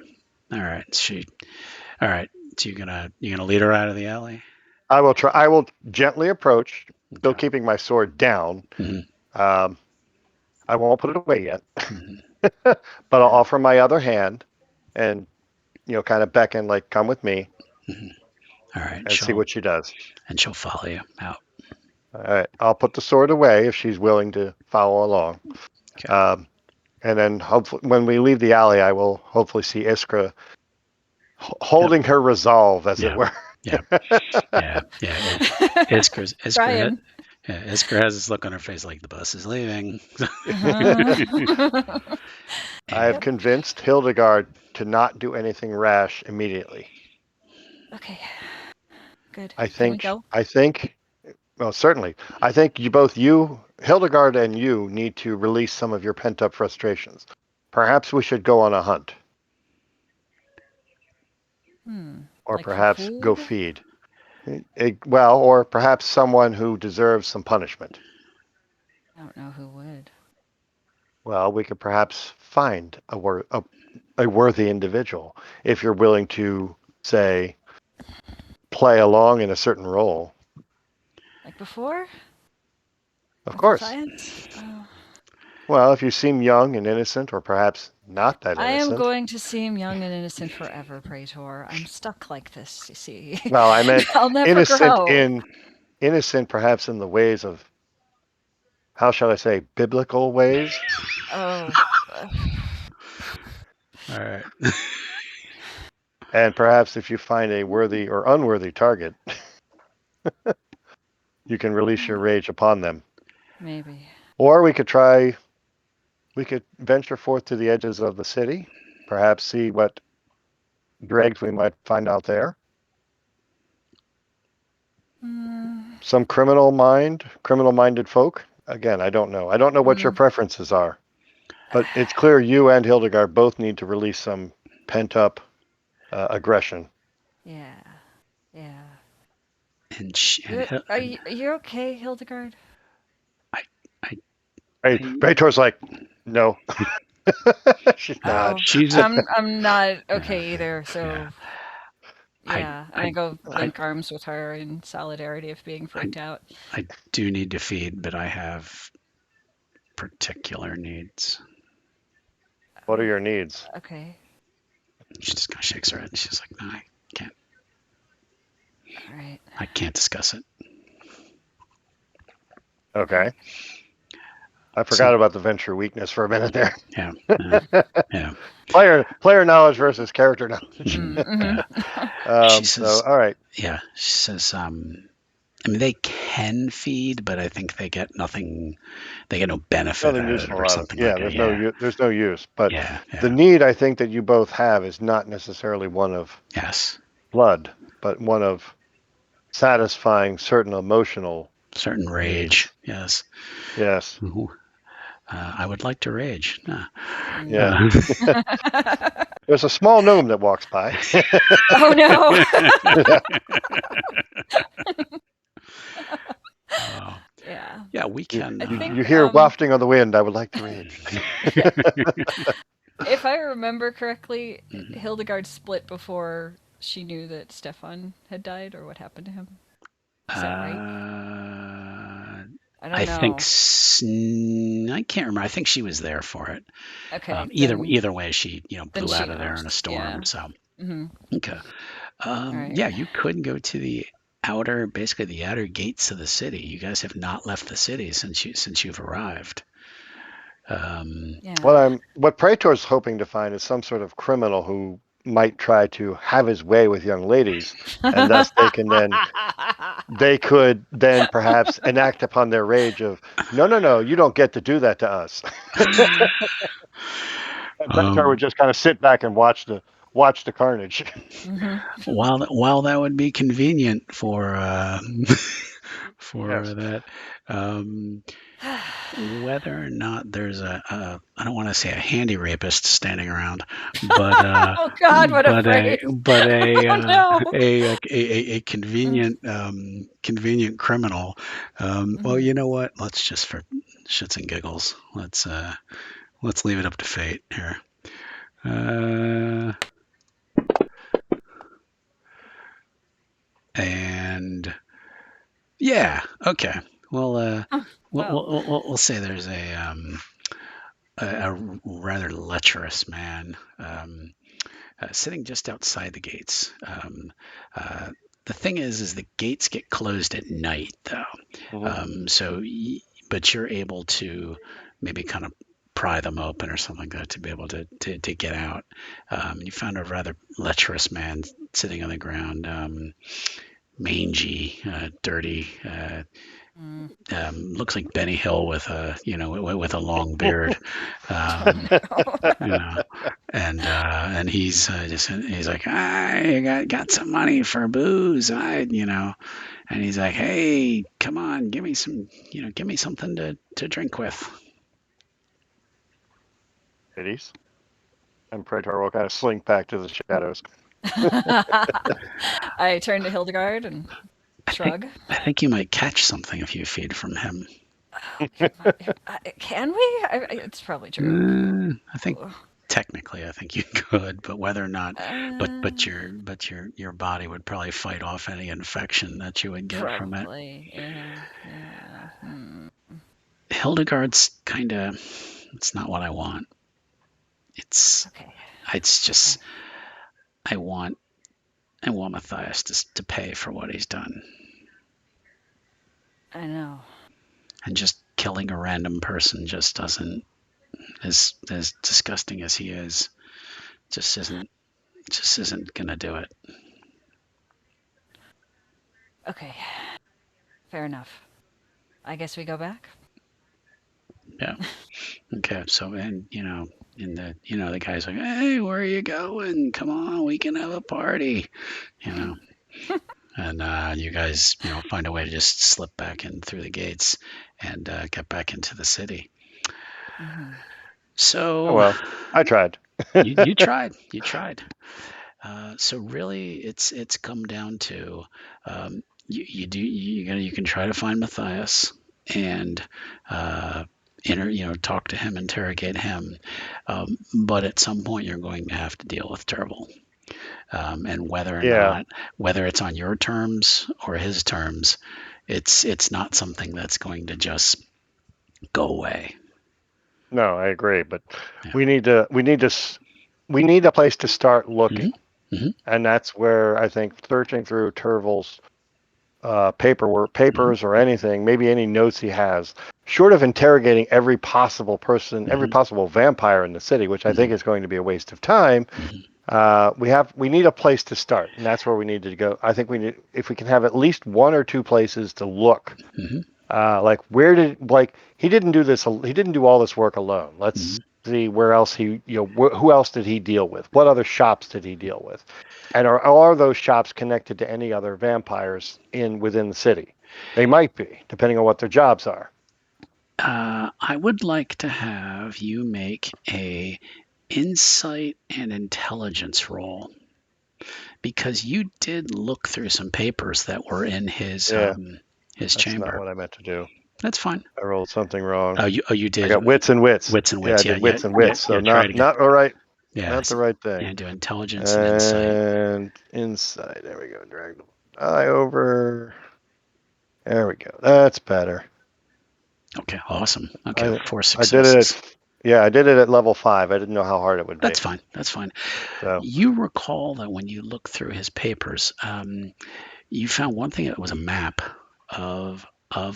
all right. All right. So you're gonna lead her out of the alley? I will try. I will gently approach, still Okay. keeping my sword down. Mhm. Um, I won't put it away yet, Mhm. but I'll offer my other hand and kind of beckon, like, come with me, Mhm. All right. and see what she does. She'll follow you out. All right. I'll put the sword away if she's willing to follow along. Okay. And then hopefully, when we leave the alley, I will hopefully see Iskra holding her resolve, as it Yeah. were. Yeah. Yeah. Yeah. Iskra Trying. has this look on her face like the bus is leaving. Uh-huh. I have Yep. convinced Hildegarde to not do anything rash immediately. Okay. Good. I Can we think, go? I think, well, certainly. I think Hildegarde and you need to release some of your pent-up frustrations. Perhaps we should go on a hunt, or Like for perhaps go food? feed. Well, or perhaps someone who deserves some punishment. I don't know who would. Well, we could perhaps find a worthy individual if you're willing to, say, play along in a certain role. Like before? Of With the course. science? Oh. Well, if you seem young and innocent, or perhaps not that I am innocent. going to seem young and innocent forever, Praetor. I'm stuck like this, you see. Well, I meant I'll never innocent grow. in innocent, perhaps in the ways of, how shall I say, biblical ways. Oh. uh, All right. And perhaps if you find a worthy or unworthy target, you can release your rage upon them. Maybe. Or we could venture forth to the edges of the city, perhaps see what dregs we might find out there. Mm, Some criminal-minded folk. Again, I don't know. I don't know what your mm, preferences are, but it's clear you and Hildegarde both need to release some pent-up aggression. yeah. Yeah. And she, and Hil- Are you okay, Hildegard? I, I, Right? I Praetor's like, no, she's not. Oh, she's a I'm not yeah, okay either. yeah. So I, yeah, and I, I go I, link arms with her in solidarity of being I, freaked out. I do need to feed, but I have particular needs. What are your needs? Okay. She just kind of shakes her head. And she's like, "No, can't. All right. I can't discuss it." Okay. Okay. I So forgot about the venture weakness for a minute there. yeah, yeah, yeah, Player knowledge versus character knowledge. yeah. Mm-hmm. She So, says, all right. yeah. She says, I mean, they can feed, but I think they get nothing. They get no benefit Nothing out of it useful or out of it. something Yeah, like it. Yeah, there's no use. But yeah, the yeah. need I think that you both have is not necessarily one of Yes. blood, but one of satisfying certain emotional Certain rage. needs. Yes. Yes. Ooh, I would like to rage. Yeah. Mm. Uh, There's a small gnome that walks by. Oh no. uh, Yeah. yeah, we you, can. I you think you hear wafting on the wind. I would like to rage. if I remember correctly, Mhm. Hildegard split before she knew that Stefan had died or what happened to him. Is that right? I I don't think know. I can't remember. I think she was there for it. Okay, Either way, she then blew she out of there in a knows. storm. Yeah. So Mm-hmm. okay. All right. Yeah, you could go to basically the outer gates of the city. You guys have not left the city since you've arrived. Um, Yeah. What Praetor's hoping to find is some sort of criminal who might try to have his way with young ladies, and thus they could then perhaps enact upon their rage of, no, no, no, you don't get to do that to us. Mm, And Praetor would um, just kind of sit back and watch the carnage. mm-hmm. while that would be convenient for for Yes. that, um, whether or not there's I don't want to say a handy rapist standing around, but Oh God, what a phrase! Oh no. a convenient criminal. Well, Mm-hmm. you know what? Let's just for shits and giggles, let's leave it up to fate here. Uh, And yeah, okay. Well, Well, we'll say there's a rather lecherous man sitting just outside the gates. Uh, the thing is the gates get closed at night, though. Hmm. But you're able to maybe kind of pry them open or something like that to be able to get out. You found a rather lecherous man sitting on the ground, mangy, dirty. mm. Looks like Benny Hill with with a long beard. Oh Um, no. you know, and he's like, I got some money for booze, and he's like, hey, come on, give me something to drink with. Ladies. And Praetor will kind of slink back to the shadows. I turn to Hildegarde and I think shrug. I think you might catch something if you feed from him. Can we? It's probably true. I think technically I think you could, but whether or not, Uh, your body would probably fight off any infection that you would get from it. Probably. Yeah. Yeah. Hildegarde's kind of, it's not what I want. It's Okay. it's Okay. just I want Matthias to pay for what he's done, I know. and just killing a random person just doesn't, as disgusting as he is, just isn't gonna do it. Okay. Fair enough. I guess we go back. Yeah. Okay. So, and the guy's like, hey, where are you going? Come on, we can have a party. You know. And you guys, find a way to just slip back in through the gates and get back into the city. Hmm. Oh So well, I tried. you tried. You tried. So really, it's come down to, you can try to find Matthias and talk to him, interrogate him, but at some point you're going to have to deal with Turble, and Yeah. whether it's on your terms or his terms, it's not something that's going to just go away. No, I agree, but Yeah. we need a place to start Hmm. looking, Hmm. and that's where I think searching through Turville's Hmm. papers or anything, maybe any notes he has, short of interrogating every possible person, every Hmm. possible vampire in the city, which I think Hmm. is going to be a waste of time. Hmm. We need a place to start, and that's where we need to go. I think we need, if we can have at least one or two places to look. Hmm. Like where did, like, he didn't do this, he didn't do all this work alone. Let's Hmm. see where else who else did he deal with? What other shops did he deal with? And are those shops connected to any other vampires within the city? They might be, depending on what their jobs are. I would like to have you make a insight and intelligence roll, because you did look through some papers that were in Yeah, his that's not chamber. what I meant to do. That's fine. I rolled something wrong. You I did got wits and wits. wits and Yeah, I wits. Yeah, did yeah, wits and yeah, wits. So yeah. Try it not again. not all right. Yeah, Not the right thing. yeah. Do intelligence and insight. And insight. There we go. Drag the eye over. There we go. That's better. Okay, awesome. Okay, I four I did it successes. I did it at level 5. I didn't know how hard it would That's be. fine. That's fine. So You recall that when you looked through his papers, you found one thing that was a map of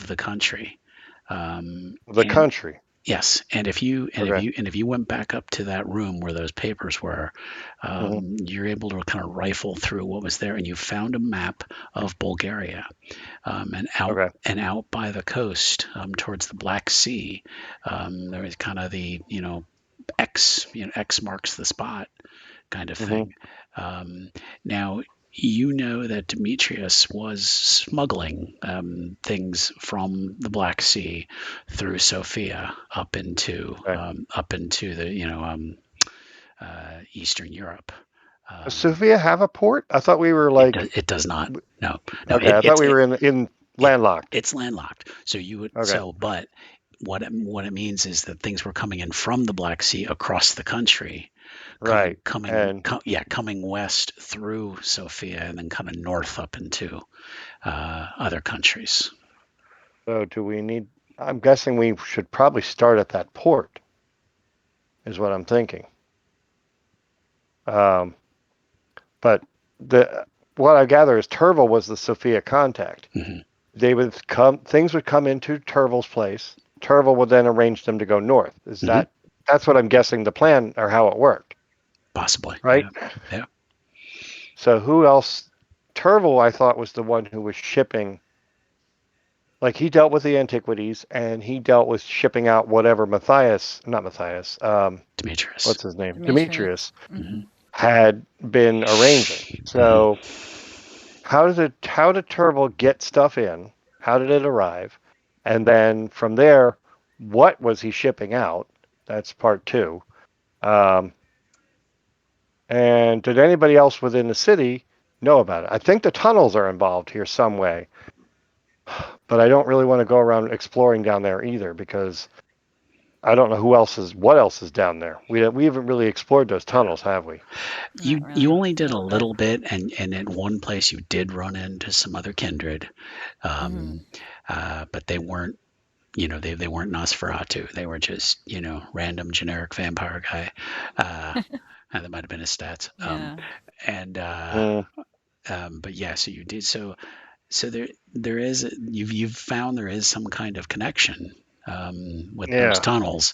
the country. the And country. yes, Okay. and if you went back up to that room where those papers were, Hmm. you're able to kind of rifle through what was there, and you found a map of Bulgaria, and Okay. out by the coast, towards the Black Sea. There was kind of the X marks the spot kind of Hmm. thing. Um, Now, you know that Demetrius was smuggling things from the Black Sea through Sofia Okay. up into the Eastern Europe. Does Um, Sofia have a port? I thought we were like, it does not. No, no. okay, I thought we were in It, landlocked. it's landlocked. So Okay. but what it means is that things were coming in from the Black Sea across the country, Right. And coming west through Sofia and then coming north up into other countries. so do we need, I'm guessing we should probably start at that port, is what I'm thinking. Um, but what I gather is Turville was the Sofia contact. Hmm. Things would come into Turville's place. Turville would then arrange them to go north. Hmm. That's what I'm guessing the plan or how it worked, Possibly. right? Yeah. So who else? Turville, I thought, was the one who was shipping. Like he dealt with the antiquities and he dealt with shipping out whatever not Matthias, Demetrius. what's his name? Demetrius. Demetrius Hmm. had been arranging. Hmm. So how did Turville get stuff in? How did it arrive? And then from there, what was he shipping out? That's part two. Um, and did anybody else within the city know about it? I think the tunnels are involved here some way, but I don't really want to go around exploring down there either because I don't know what else is down there. We haven't really explored those tunnels, have we? Not You really. only did A a little bit. little bit, and in one place you did run into some other kindred, Hmm. um, but they weren't. They weren't Nosferatu. They were just random generic vampire guy. And that might have been his stats. Yeah. And Mm, But yeah, so you did so there is you've found there is some kind of connection with those yeah, tunnels,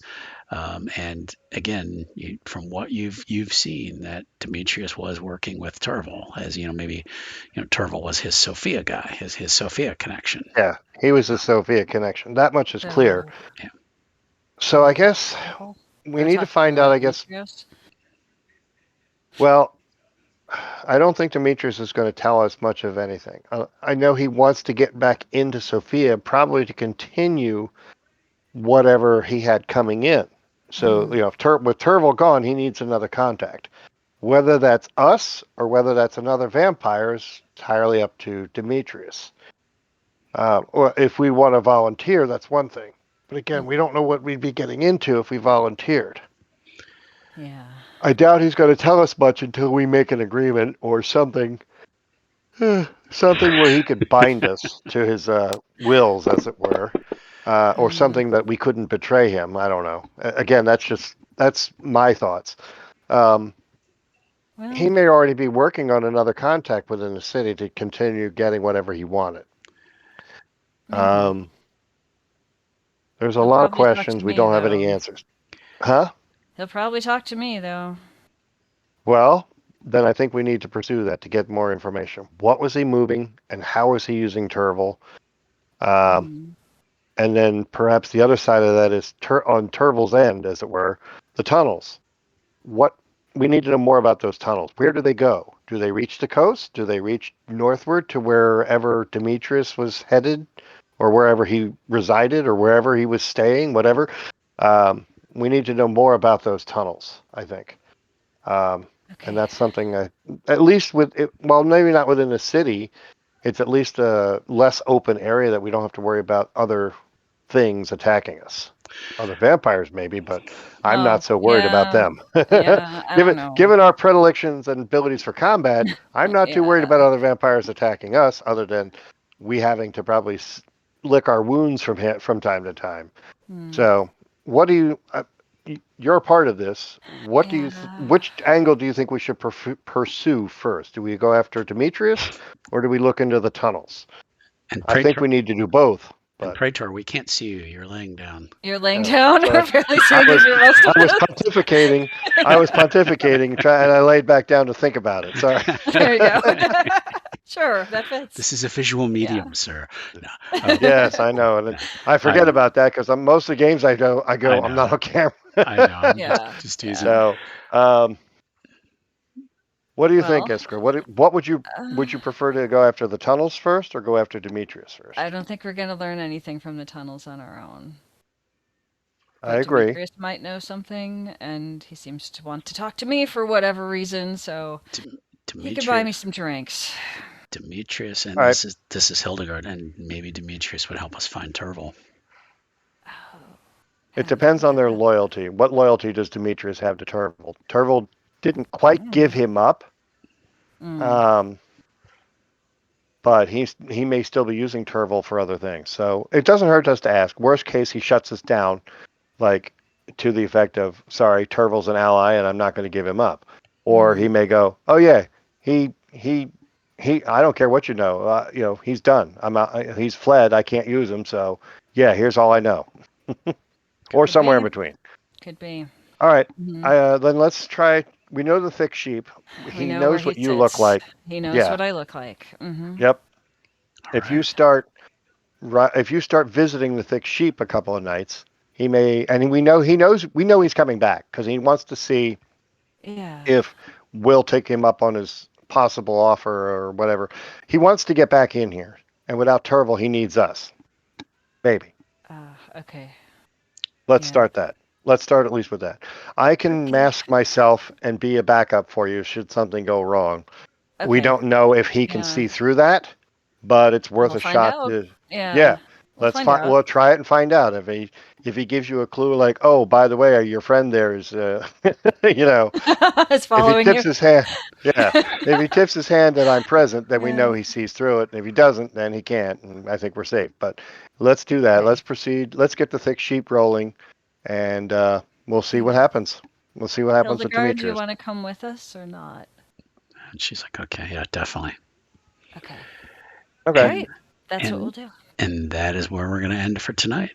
and again, from what you've seen, that Demetrius was working with Turville, as maybe Turville was his Sophia guy, his Sophia connection. yeah. He was the Soviet connection. That much is clear. So, Yeah. do So we I talk guess to Turville we or need to talk find to out. I guess. Demetrius? Well, I don't think Demetrius is going to tell us much of anything. I know he wants to get back into Sophia, probably to continue whatever he had coming in. So, Hmm. with Turville gone, he needs another contact. Whether that's us or whether that's another vampire is entirely up to Demetrius. Or if we want to volunteer, that's one thing. But again, we don't know what we'd be getting into if we volunteered. Yeah. I doubt he's going to tell us much until we make an agreement or something. Something where he could bind us to his wills, as it were, or Hmm. something that we couldn't betray him. I don't know. Again, that's my thoughts. Um, he Well, may already be working on another contact within the city to continue getting whatever he wanted. maybe. Um, there's a He'll lot of probably talk to questions we me don't have though. any answers. Huh? He'll probably talk to me though. Well, then I think we need to pursue that to get more information. What was he moving, and how was he using Turville? Um, Hmm. and then perhaps the other side of that is on Turville's end, as it were, the tunnels. What we need to know more about those tunnels. Where do they go? Do they reach the coast? Do they reach northward to wherever Demetrius was headed, or wherever he resided, or wherever he was staying? Whatever. We need to know more about those tunnels, I think. And Okay. that's something at least with it, well, maybe not within the city, it's at least a less open area that we don't have to worry about other things attacking us. Other vampires maybe, but I'm Oh, not so worried about yeah. them. Yeah. I don't given know. given our predilections and abilities for combat, I'm not too worried Yeah. about other vampires attacking us, other than we having to probably lick our wounds from time to time. Hmm. So, what do you? You're a part of this. What do you? Yeah. Which angle do you think we should pursue first? Do we go after Demetrius, or do we look into the tunnels? And I think Praetor, we need to do both. and But Praetor, we can't see you. You're laying down. You're laying uh, down or sorry, barely I seeing was your most I of was us. pontificating. I was pontificating, and I laid back down to think about it. Sorry. There you go. Sure, that fits. This is a visual Yeah. medium, sir. No, Yes, I know, and no, I I, forget about that because most of the games I I'm know, not on camera. I know. I'm Yeah. just teasing. Yeah. So, um, what do you think, Well, Iskra? What would uh, you prefer to go after the tunnels first or go after Demetrius I first? don't think we're going to learn anything from the tunnels on our own. I But agree. Demetrius might know something, and he seems to want to talk to me for whatever reason, so he could buy Demetrius, me some drinks. Demetrius, All and right. this is Hildegarde, and maybe Demetrius would help us find Turville. It I depends on forget their that. loyalty. What loyalty does Demetrius have to Turvel? Turvel didn't quite give him up, Mm. but he may still be using Turvel for other things. So it doesn't hurt us to ask. Worst case, he shuts us down, like to the effect of, "Sorry, Turvel's an ally, and I'm not going to give him up." Or he Mm. may go, "Oh yeah, he I don't care what you know. He's done. I'm out. He's fled. I can't use him. So yeah, here's all I know." Or Could somewhere in be. between. Could be. All right. Hmm. Then let's try. We know the thick sheep. We He know where knows he what you look sits. like. He knows Yeah. what I look like. Hmm. Yep. All If you right. start if you start visiting the thick sheep a couple of nights, he may, and we know he knows. We know he's coming back because he wants to see Yeah. if we'll take him up on his possible offer or whatever. He wants to get back in here, and without Turvel, he needs us. Maybe. Okay. Let's Yeah. start that. Let's start at least with that. I can Okay. mask myself and be a backup for you should something go wrong. We Okay. don't know if he can Yeah. see through that, but it's worth We'll a find shot out. to. Yeah. Yeah, We'll find out. We'll try it and find out if he gives you a clue like, oh, by the way, your friend there is, you know, It's if he following tips you. his hand, yeah, if he tips his hand that I'm present, then we Yeah. know he sees through it. And if he doesn't, then he can't, and I think we're safe. But let's do that. Okay. Let's proceed. Let's get the thick sheep rolling, and we'll see what Okay. happens. We'll see what happens with Hildegarde, do you Demetrius. want to come with us or not? And she's like, okay, yeah, definitely. Okay. All Okay. And right. That's what we'll and do. and that is where we're going to end for tonight.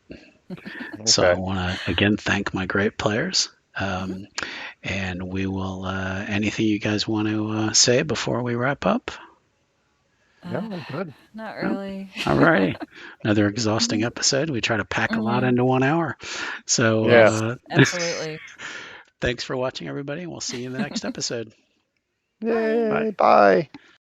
So I Okay. want to again thank my great players. Hmm. And we will. Anything you guys want to say before we wrap up? No, Uh, I'm good. Not No? really. All righty. Another exhausting episode. We try to pack a lot Hmm. into 1 hour. So Yeah. Yes, absolutely. thanks for watching, everybody, and we'll see you in the next episode. Bye. Bye. Yay. Bye.